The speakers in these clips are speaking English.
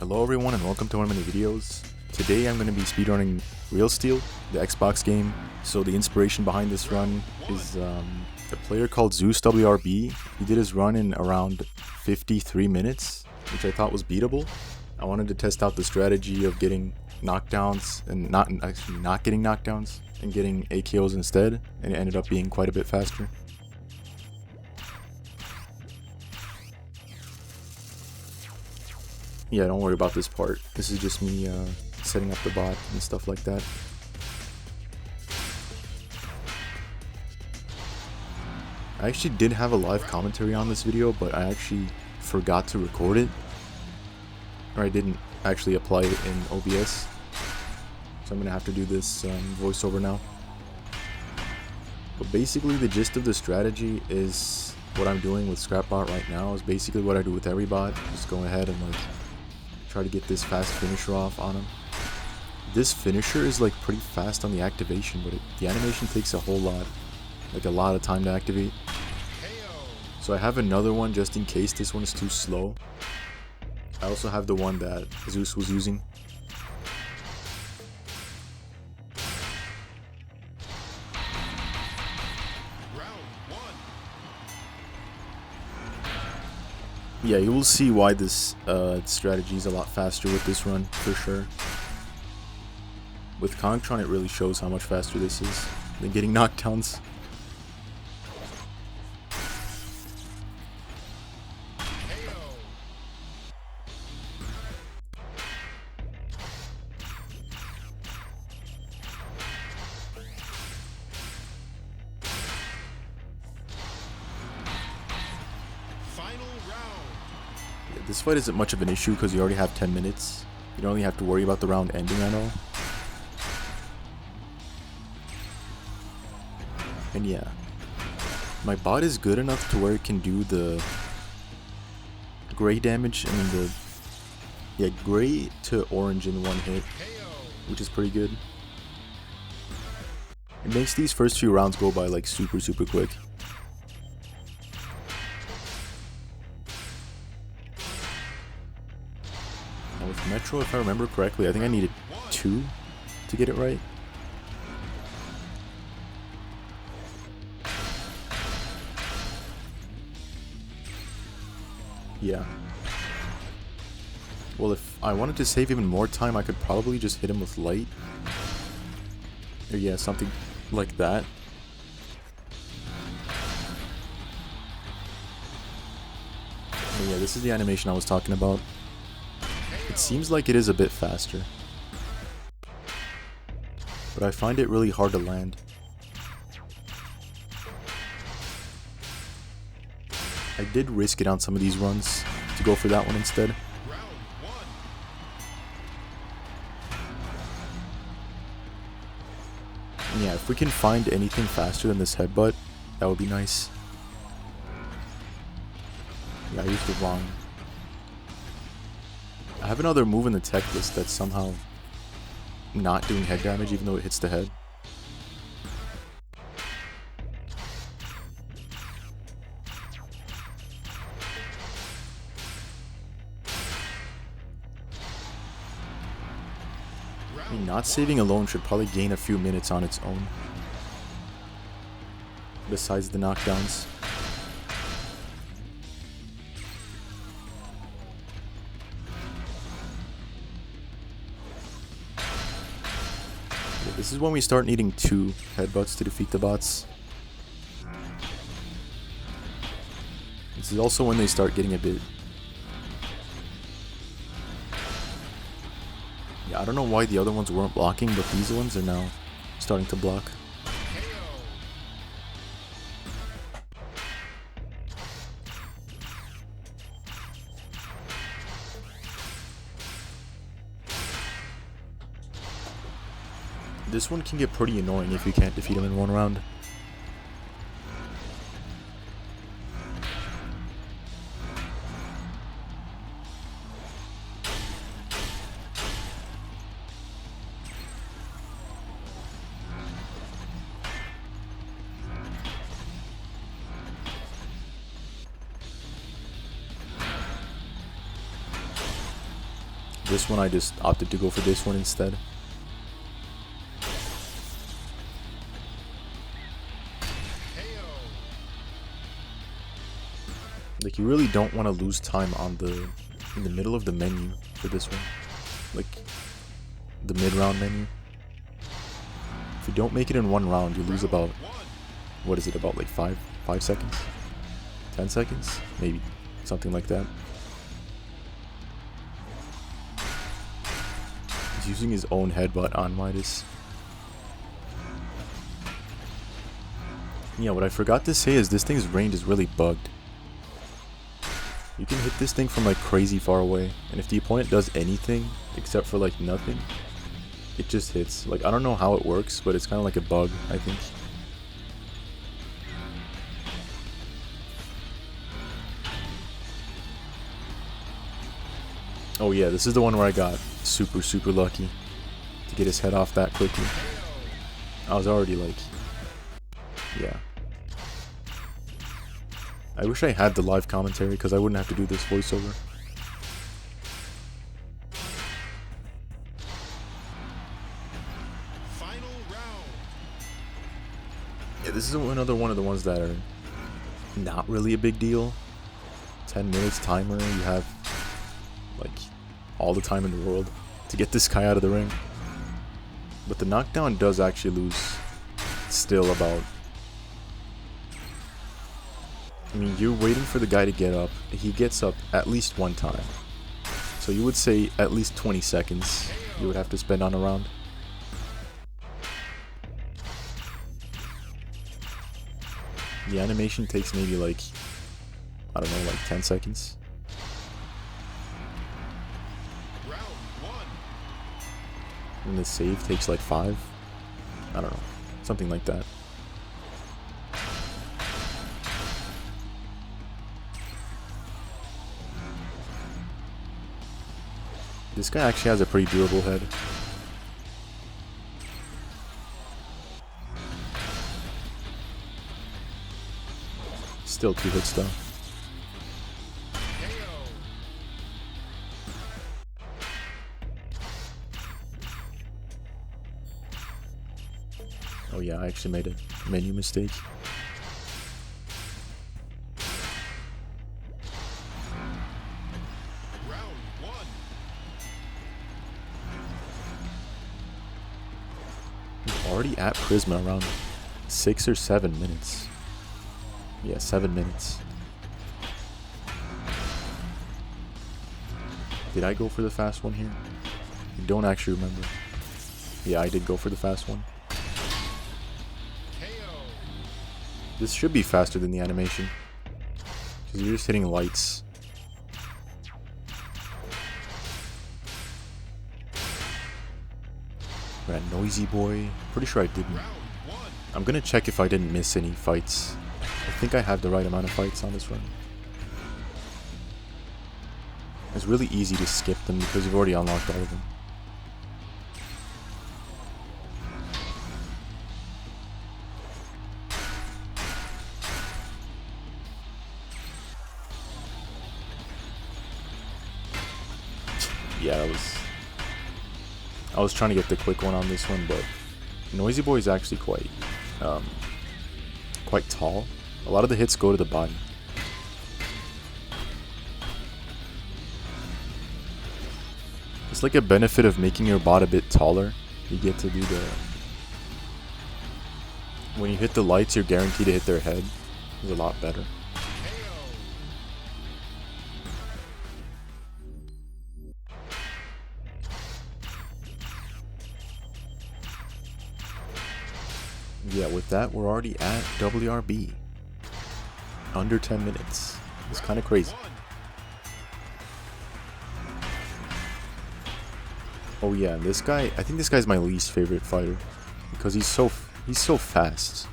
Hello everyone and welcome to one of my new videos. Today I'm going to be speedrunning Real Steel, the Xbox game. So the inspiration behind this run is a player called Zeus WRB. He did his run in around 53 minutes, which I thought was beatable. I wanted to test out the strategy of getting knockdowns and not getting knockdowns and getting AKOs instead, and it ended up being quite a bit faster. Yeah, don't worry about this part. This is just me setting up the bot and stuff like that. I actually did have a live commentary on this video, but I actually forgot to record it. Or I didn't actually apply it in OBS. So I'm going to have to do this voiceover now. But basically the gist of the strategy is what I'm doing with Scrapbot right now is basically what I do with every bot. Just go ahead and like try to get this fast finisher off on him. This finisher is like pretty fast on the activation, but the animation takes a whole lot, like a lot of time to activate. So I have another one just in case this one is too slow. I also have the one that Zeus was using. Yeah, you will see why this strategy is a lot faster with this run, for sure. With Kongtron, it really shows how much faster this is than getting knockdowns. This fight isn't much of an issue because you already have 10 minutes. You don't really have to worry about the round ending at all. And yeah, my bot is good enough to where it can do the gray damage, gray to orange in one hit, which is pretty good. It makes these first few rounds go by like super quick. With Metro, if I remember correctly, I think I needed 2 to get it right. Yeah. Well, if I wanted to save even more time, I could probably just hit him with light. Or yeah, something like that. And yeah, this is the animation I was talking about. It seems like it is a bit faster, but I find it really hard to land. I did risk it on some of these runs to go for that one instead. And yeah, if we can find anything faster than this headbutt, that would be nice. Yeah, I used it wrong. I have another move in the tech list that's somehow not doing head damage even though it hits the head. I mean, not saving alone should probably gain a few minutes on its own, besides the knockdowns. This is when we start needing 2 headbutts to defeat the bots. This is also when they start getting a bit... Yeah, I don't know why the other ones weren't blocking, but these ones are now starting to block. This one can get pretty annoying if you can't defeat him in one round. This one I just opted to go for this one instead. Like, you really don't want to lose time on in the middle of the menu for this one. Like, the mid-round menu. If you don't make it in one round, you lose about, what is it, about like 5 seconds? 10 seconds? Maybe. Something like that. He's using his own headbutt on Midas. Yeah, what I forgot to say is this thing's range is really bugged. You can hit this thing from like crazy far away, and if the opponent does anything except for like nothing, it just hits. Like, I don't know how it works, but it's kind of like a bug, I think. Oh yeah, this is the one where I got super lucky to get his head off that quickly. I was already like, yeah. I wish I had the live commentary because I wouldn't have to do this voiceover. Final round. Yeah, this is another one of the ones that are not really a big deal. 10 minutes timer, you have like all the time in the world to get this guy out of the ring. But the knockdown does actually lose still about... I mean, you're waiting for the guy to get up. He gets up at least one time. So you would say at least 20 seconds you would have to spend on a round. The animation takes maybe like, I don't know, like 10 seconds. And the save takes like 5. I don't know. Something like that. This guy actually has a pretty durable head. Still 2 hits though. Oh yeah, I actually made a menu mistake. Already at Prisma around 6 or 7 minutes. Yeah, 7 minutes. Did I go for the fast one here? I don't actually remember. Yeah, I did go for the fast one. This should be faster than the animation, because you're just hitting lights. That noisy boy. Pretty sure I didn't. I'm gonna check if I didn't miss any fights. I think I have the right amount of fights on this run. It's really easy to skip them because you've already unlocked all of them. Yeah, I was trying to get the quick one on this one, but Noisy Boy is actually quite tall. A lot of the hits go to the body. It's like a benefit of making your bot a bit taller. You get to do the... When you hit the lights, you're guaranteed to hit their head. It's a lot better. Yeah, with that, we're already at WRB. Under 10 minutes. It's kind of crazy. Oh yeah, and this guy, I think this guy's my least favorite fighter because he's so fast.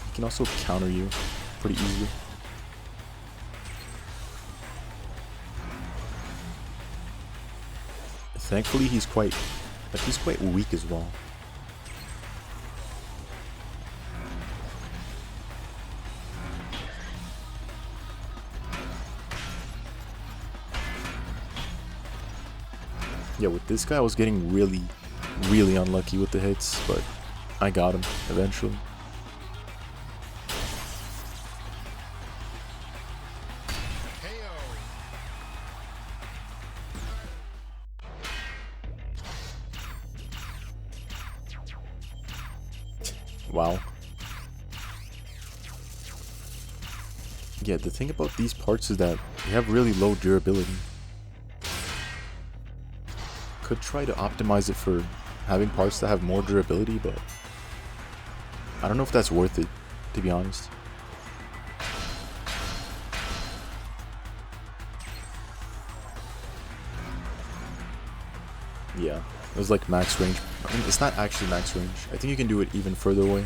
He can also counter you pretty easily. Thankfully, he's quite weak as well. Yeah, with this guy I was getting really, really unlucky with the hits, but I got him eventually. Wow. Yeah, the thing about these parts is that they have really low durability. Could try to optimize it for having parts that have more durability, but I don't know if that's worth it, to be honest. Yeah, it was like max range. I mean, it's not actually max range. I think you can do it even further away.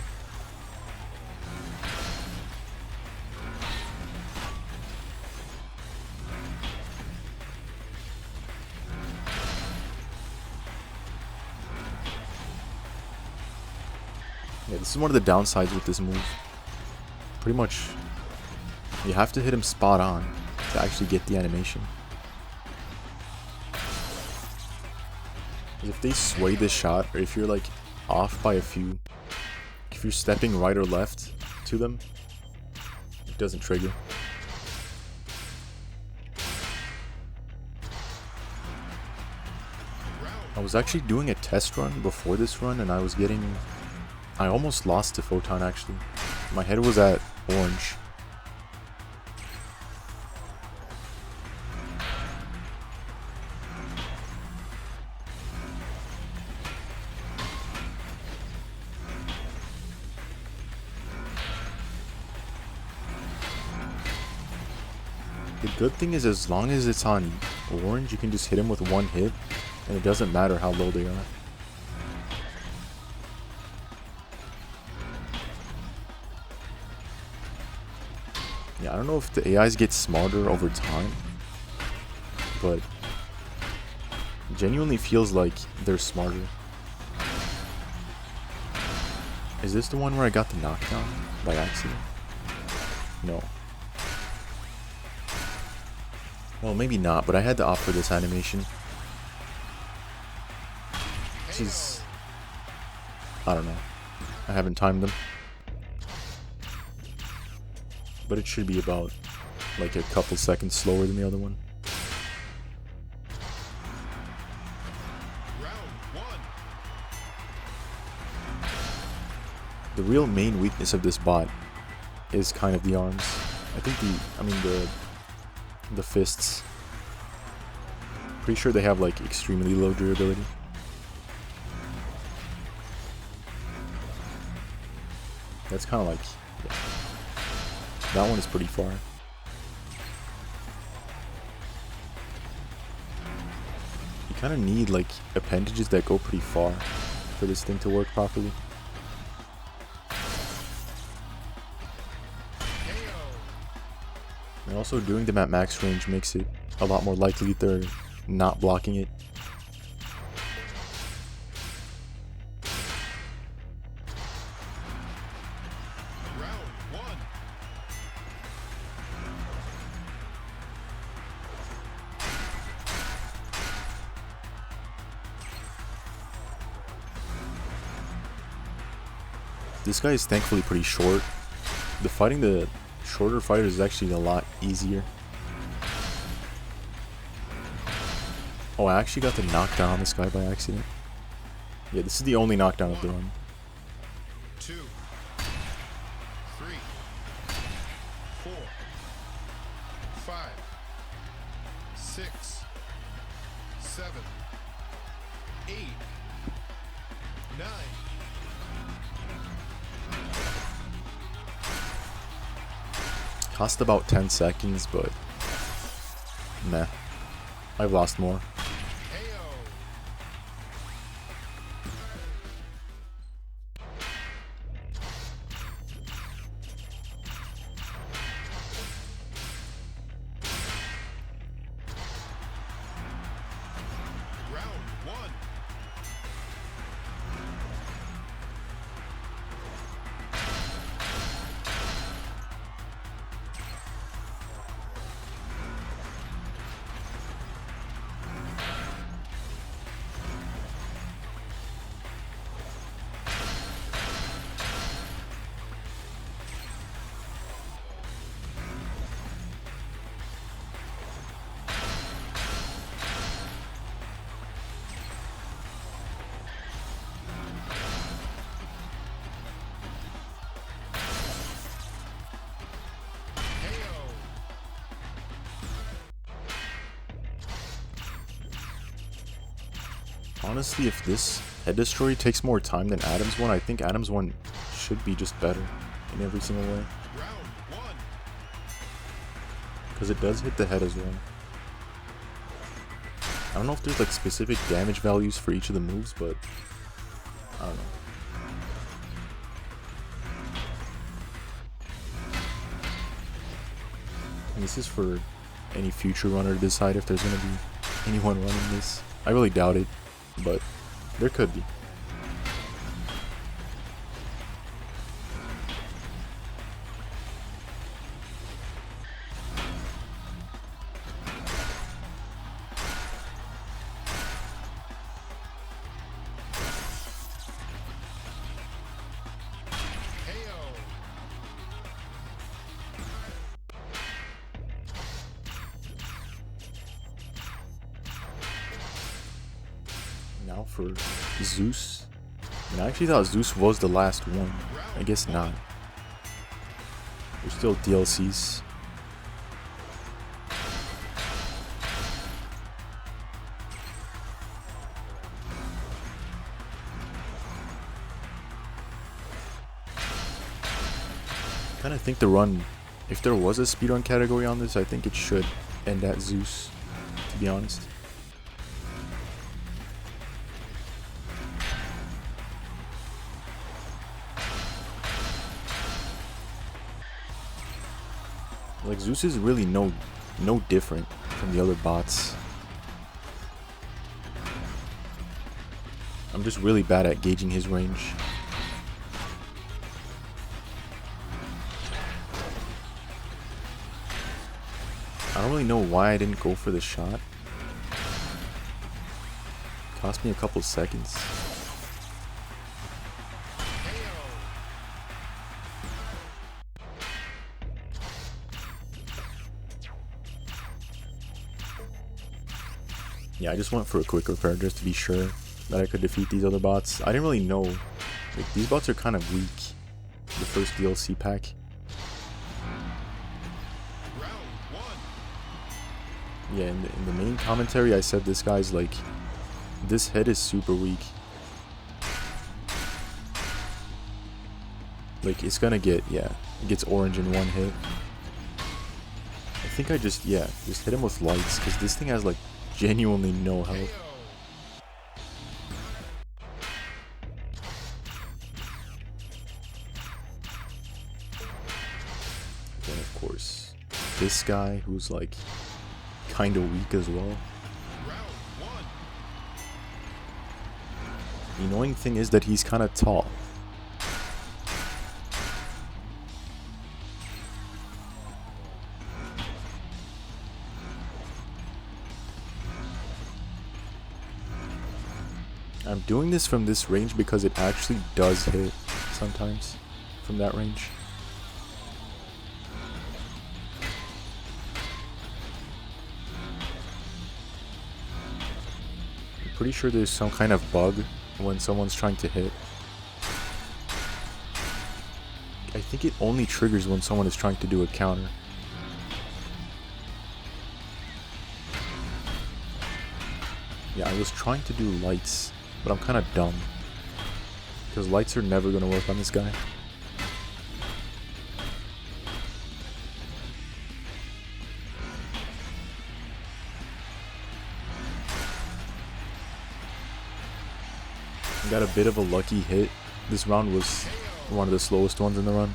Yeah, this is one of the downsides with this move. Pretty much, you have to hit him spot on to actually get the animation. If they sway this shot, or if you're like off by a few, if you're stepping right or left to them, it doesn't trigger. I was actually doing a test run before this run, and I almost lost to Photon actually. My head was at orange. The good thing is, as long as it's on orange, you can just hit him with one hit, and it doesn't matter how low they are. Yeah, I don't know if the AIs get smarter over time, but it genuinely feels like they're smarter. Is this the one where I got the knockdown by accident? No. Well, maybe not, but I had to opt for this animation. This is... I don't know. I haven't timed them. But it should be about, like, a couple seconds slower than the other one. The real main weakness of this bot is kind of the arms. I think the fists. Pretty sure they have like extremely low durability. That's kind of like, yeah. That one is pretty far. You kind of need like appendages that go pretty far for this thing to work properly. And also doing them at max range makes it a lot more likely they're not blocking it. This guy is thankfully pretty short. Fighting the shorter fighters is actually a lot easier. Oh, I actually got the knockdown on this guy by accident. Yeah, this is the only knockdown of the run. 2, 3, 4, 5, 6, 7, 8, 9. Cost about 10 seconds, but meh. I've lost more. Honestly, if this head destroy takes more time than Adam's one, I think Adam's one should be just better in every single way. Round 1. Because it does hit the head as well. I don't know if there's like specific damage values for each of the moves, but I don't know. And this is for any future runner to decide if there's going to be anyone running this. I really doubt it, but there could be. Now for Zeus. And I actually thought Zeus was the last one. I guess not. There's still DLCs. I kind of think the run, if there was a speedrun category on this, I think it should end at Zeus, to be honest. Like, Zeus is really no different from the other bots. I'm just really bad at gauging his range. I don't really know why I didn't go for the shot. Cost me a couple seconds. Yeah, I just went for a quick repair just to be sure that I could defeat these other bots. I didn't really know. Like, these bots are kind of weak. The first DLC pack. Yeah, in the main commentary I said this guy's like, this head is super weak. Like, it's gonna get, yeah, it gets orange in one hit. I think I just hit him with lights, because this thing has like genuinely no health. Then of course, this guy who's like kind of weak as well. The annoying thing is that he's kind of tall. I'm doing this from this range because it actually does hit sometimes from that range. I'm pretty sure there's some kind of bug when someone's trying to hit. I think it only triggers when someone is trying to do a counter. Yeah, I was trying to do lights, but I'm kind of dumb. Because lights are never going to work on this guy. Got a bit of a lucky hit. This round was one of the slowest ones in the run.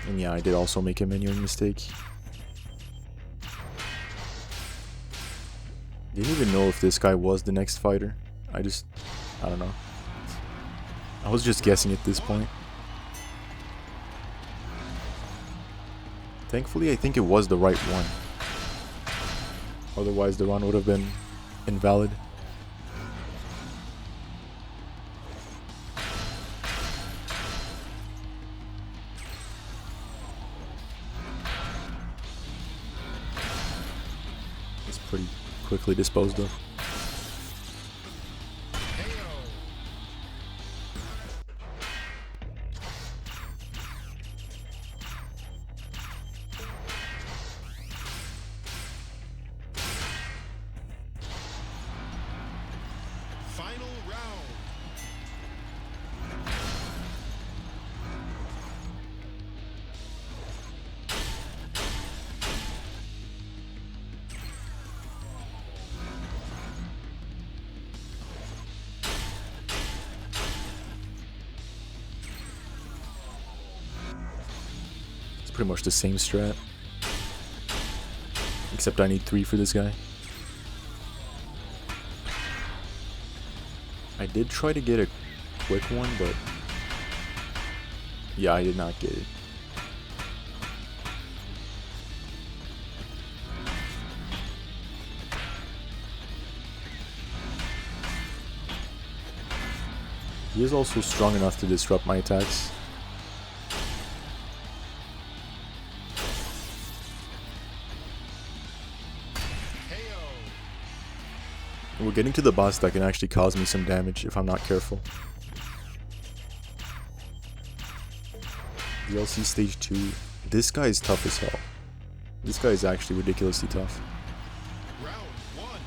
And yeah, I did also make a menuing mistake. Didn't even know if this guy was the next fighter. I don't know. I was just guessing at this point. Thankfully, I think it was the right one. Otherwise, the run would have been invalid. It's pretty quickly disposed of. pretty much the same strat. Except I need 3 for this guy. I did try to get a quick one, but yeah, I did not get it. He is also strong enough to disrupt my attacks. And we're getting to the boss that can actually cause me some damage if I'm not careful. DLC stage 2. This guy is tough as hell. This guy is actually ridiculously tough. Round 1.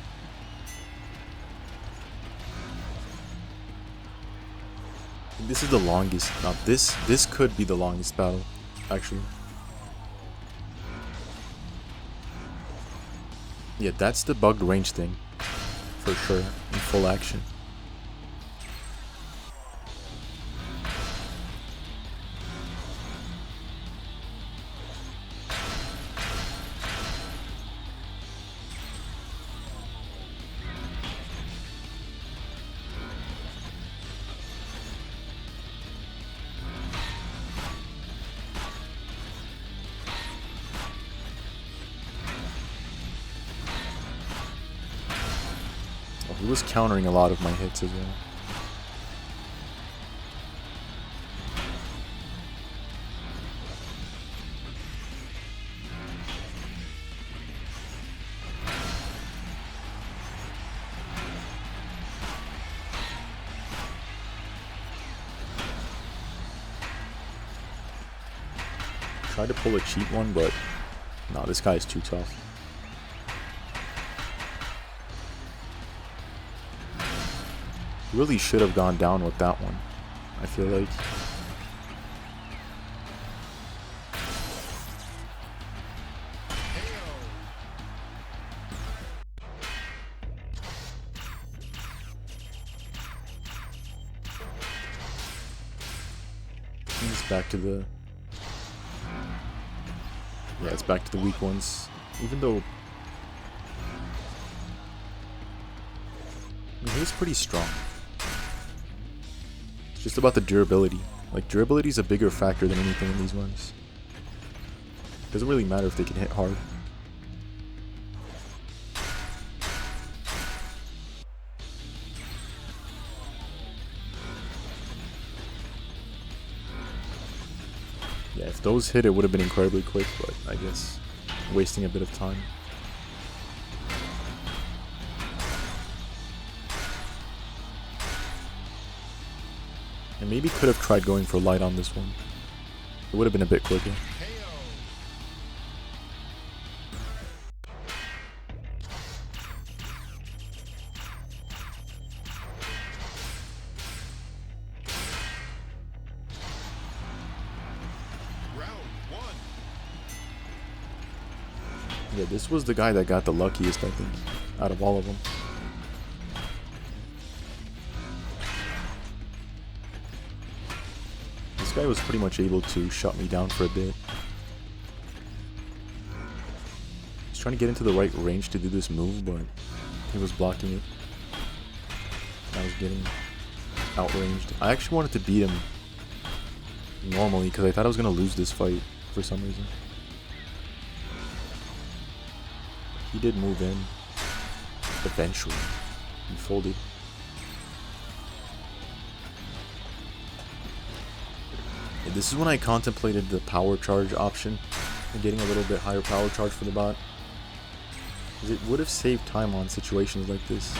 This is the longest. Now this could be the longest battle, actually. Yeah, that's the bugged range thing, for sure, in full action. He was countering a lot of my hits as well. Tried to pull a cheat one, but no, this guy is too tough. Really should have gone down with that one, I feel like. It's back to the... Yeah, it's back to the weak ones. Even though... I mean, he's pretty strong. Just about the durability. Like, durability is a bigger factor than anything in these ones. Doesn't really matter if they can hit hard. Yeah, if those hit, it would have been incredibly quick, but I guess wasting a bit of time. I maybe could have tried going for light on this one. It would have been a bit quicker. Yeah, this was the guy that got the luckiest, I think, out of all of them. This guy was pretty much able to shut me down for a bit. I was trying to get into the right range to do this move, but he was blocking it. I was getting outranged. I actually wanted to beat him normally because I thought I was going to lose this fight for some reason. He did move in. Eventually. He folded. And this is when I contemplated the power charge option and getting a little bit higher power charge for the bot. Because it would have saved time on situations like this.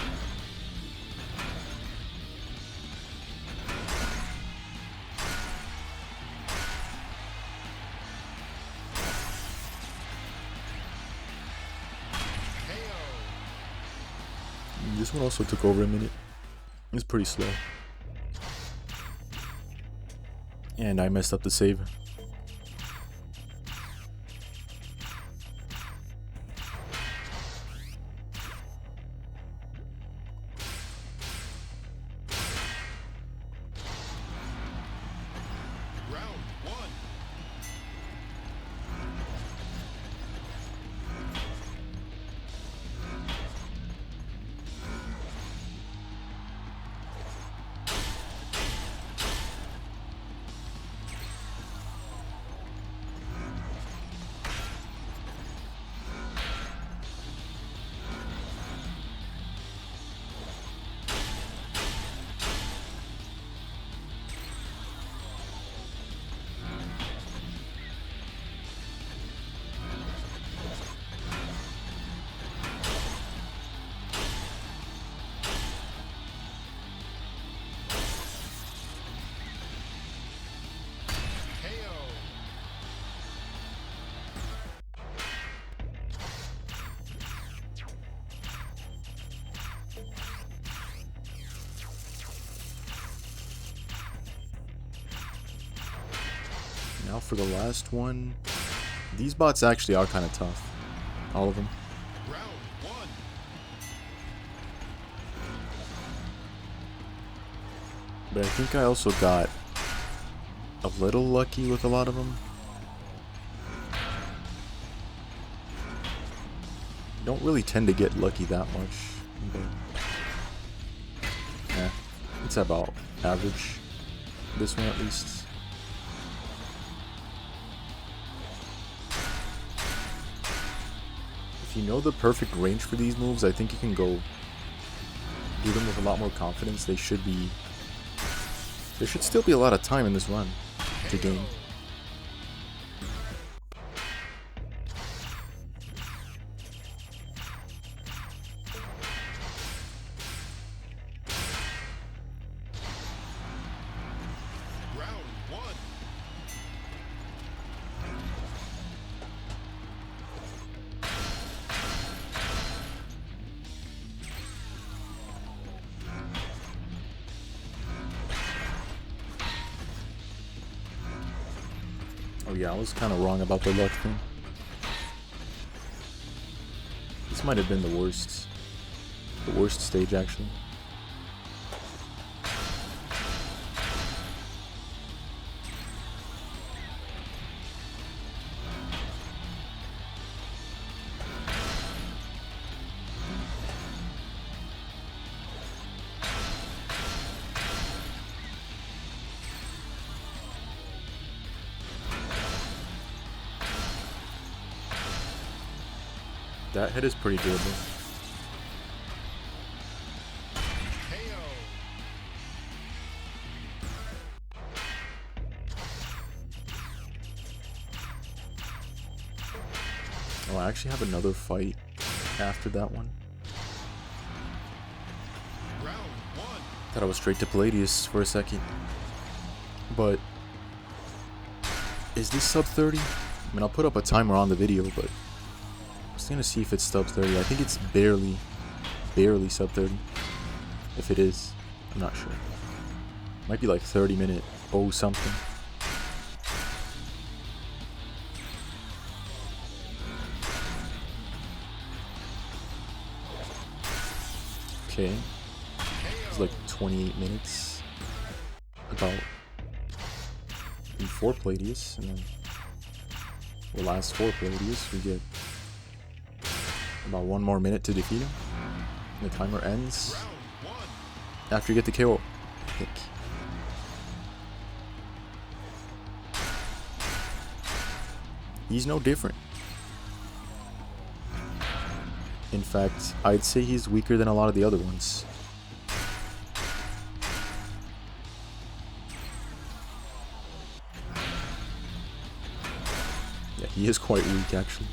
This one also took over a minute. It's pretty slow. And I messed up the save. Now for the last one. These bots actually are kind of tough. All of them. Round one. But I think I also got a little lucky with a lot of them. Don't really tend to get lucky that much. But yeah, it's about average. This one at least. If you know the perfect range for these moves, I think you can go do them with a lot more confidence. There should still be a lot of time in this run to gain. Round one. Oh yeah, I was kind of wrong about the luck thing. This might have been the worst stage actually. That hit is pretty doable. KO. Oh, I actually have another fight after that one. Round one. Thought I was straight to Palladius for a second. But is this sub 30? I mean, I'll put up a timer on the video, but I'm just gonna see if it's sub 30. I think it's barely sub 30. If it is, I'm not sure. Might be like 30-minute oh something. Okay. It's like 28 minutes. About before Palladius, and then the last 4 Palladius, we get about 1 more minute to defeat him. And the timer ends Round one. after you get the KO. I think. He's no different. In fact, I'd say he's weaker than a lot of the other ones. Yeah, he is quite weak actually.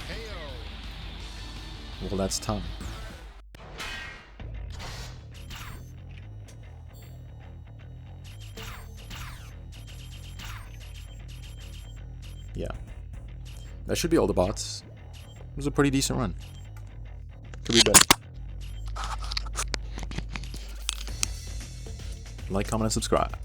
KO. Well, that's time. Yeah. That should be all the bots. It was a pretty decent run. Could be better. Like, comment, and subscribe.